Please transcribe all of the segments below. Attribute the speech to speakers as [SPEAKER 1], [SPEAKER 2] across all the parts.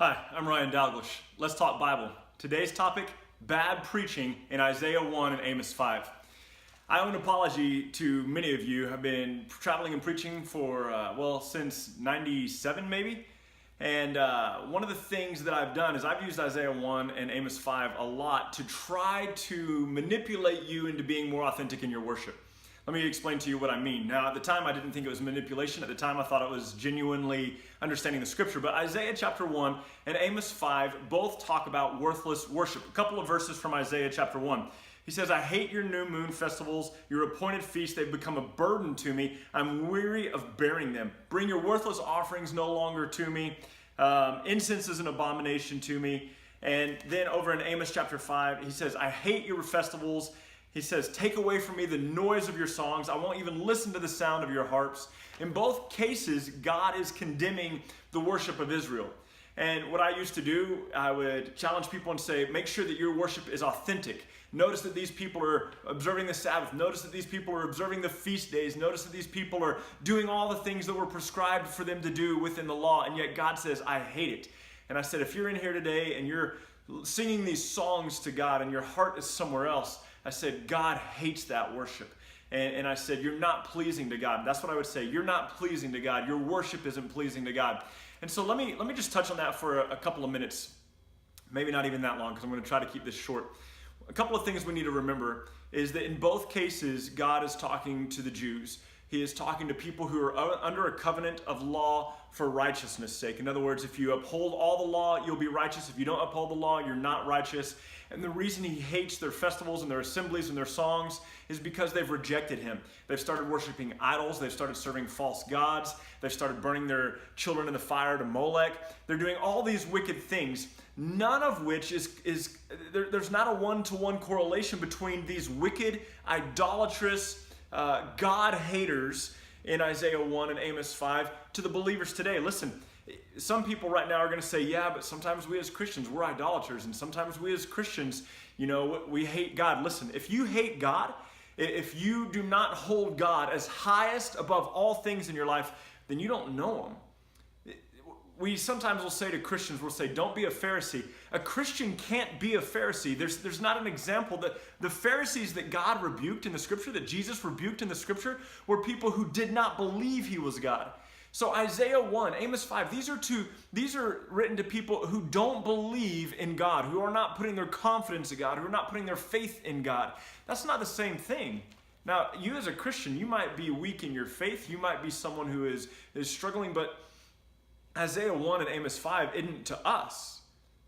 [SPEAKER 1] Hi, I'm Ryan Dalgliesh. Let's talk Bible. Today's topic, bad preaching in Isaiah 1 and Amos 5. I owe an apology to many of you. I've been traveling and preaching for, since 97 maybe. And one of the things that I've done is I've used Isaiah 1 and Amos 5 a lot to try to manipulate you into being more authentic in your worship. Let me explain to you what I mean. Now, at the time, I didn't think it was manipulation. At the time, I thought it was genuinely understanding the scripture. But Isaiah chapter 1 and Amos 5 both talk about worthless worship. A couple of verses from Isaiah chapter 1. He says, I hate your new moon festivals, your appointed feasts. They've become a burden to me. I'm weary of bearing them. Bring your worthless offerings no longer to me. Incense is an abomination to me. And then over in Amos chapter 5, he says, I hate your festivals. He says, take away from me the noise of your songs. I won't even listen to the sound of your harps. In both cases, God is condemning the worship of Israel. And what I used to do, I would challenge people and say, make sure that your worship is authentic. Notice that these people are observing the Sabbath. Notice that these people are observing the feast days. Notice that these people are doing all the things that were prescribed for them to do within the law. And yet God says, I hate it. And I said, if you're in here today and you're singing these songs to God and your heart is somewhere else, I said, God hates that worship. And I said, you're not pleasing to God. That's what I would say. You're not pleasing to God. Your worship isn't pleasing to God. And so let me just touch on that for a couple of minutes. Maybe not even that long, because I'm going to try to keep this short. A couple of things we need to remember is that in both cases, God is talking to the Jews. He is talking to people who are under a covenant of law for righteousness' sake. In other words, if you uphold all the law, you'll be righteous. If you don't uphold the law, you're not righteous. And the reason he hates their festivals and their assemblies and their songs is because they've rejected him. They've started worshiping idols. They've started serving false gods. They've started burning their children in the fire to Molech. They're doing all these wicked things, none of which there's not a one-to-one correlation between these wicked, idolatrous, God haters in Isaiah 1 and Amos 5 to the believers today. Listen, some people right now are going to say, yeah, but sometimes we as Christians, we're idolaters, and sometimes we as Christians, we hate God. Listen, if you hate God, if you do not hold God as highest above all things in your life, then you don't know him. We sometimes will say to Christians, we'll say, don't be a Pharisee. A Christian can't be a Pharisee. There's not an example that the Pharisees that God rebuked in the scripture, that Jesus rebuked in the scripture, were people who did not believe he was God. So Isaiah 1, Amos 5, these are written to people who don't believe in God, who are not putting their confidence in God, who are not putting their faith in God. That's not the same thing. Now, you as a Christian, you might be weak in your faith. You might be someone who is struggling, but Isaiah 1 and Amos 5 isn't to us.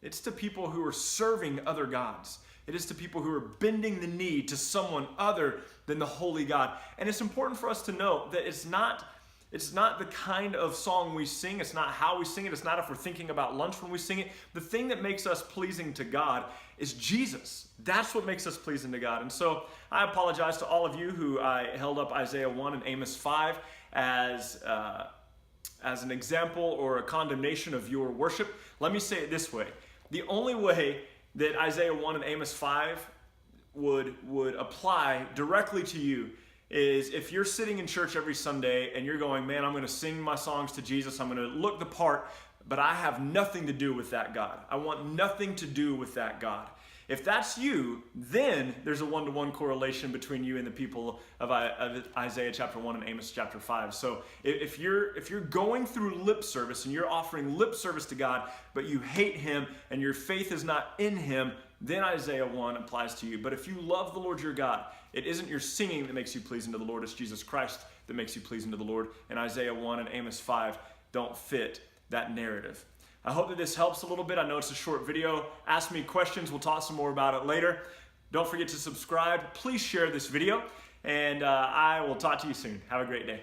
[SPEAKER 1] It's to people who are serving other gods. It is to people who are bending the knee to someone other than the holy God. And it's important for us to know that it's not the kind of song we sing. It's not how we sing it. It's not if we're thinking about lunch when we sing it. The thing that makes us pleasing to God is Jesus. That's what makes us pleasing to God. And so I apologize to all of you who I held up Isaiah 1 and Amos 5 as an example or a condemnation of your worship. Let me say it this way. The only way that Isaiah 1 and Amos 5 would apply directly to you is if you're sitting in church every Sunday and you're going, man, I'm going to sing my songs to Jesus. I'm going to look the part, but I have nothing to do with that God. I want nothing to do with that God. If that's you, then there's a one-to-one correlation between you and the people of Isaiah chapter 1 and Amos chapter 5. So if you're going through lip service and you're offering lip service to God, but you hate him and your faith is not in him, then Isaiah 1 applies to you. But if you love the Lord your God, it isn't your singing that makes you pleasing to the Lord, it's Jesus Christ that makes you pleasing to the Lord. And Isaiah 1 and Amos 5 don't fit that narrative. I hope that this helps a little bit. I know it's a short video. Ask me questions. We'll talk some more about it later. Don't forget to subscribe. Please share this video, and I will talk to you soon. Have a great day.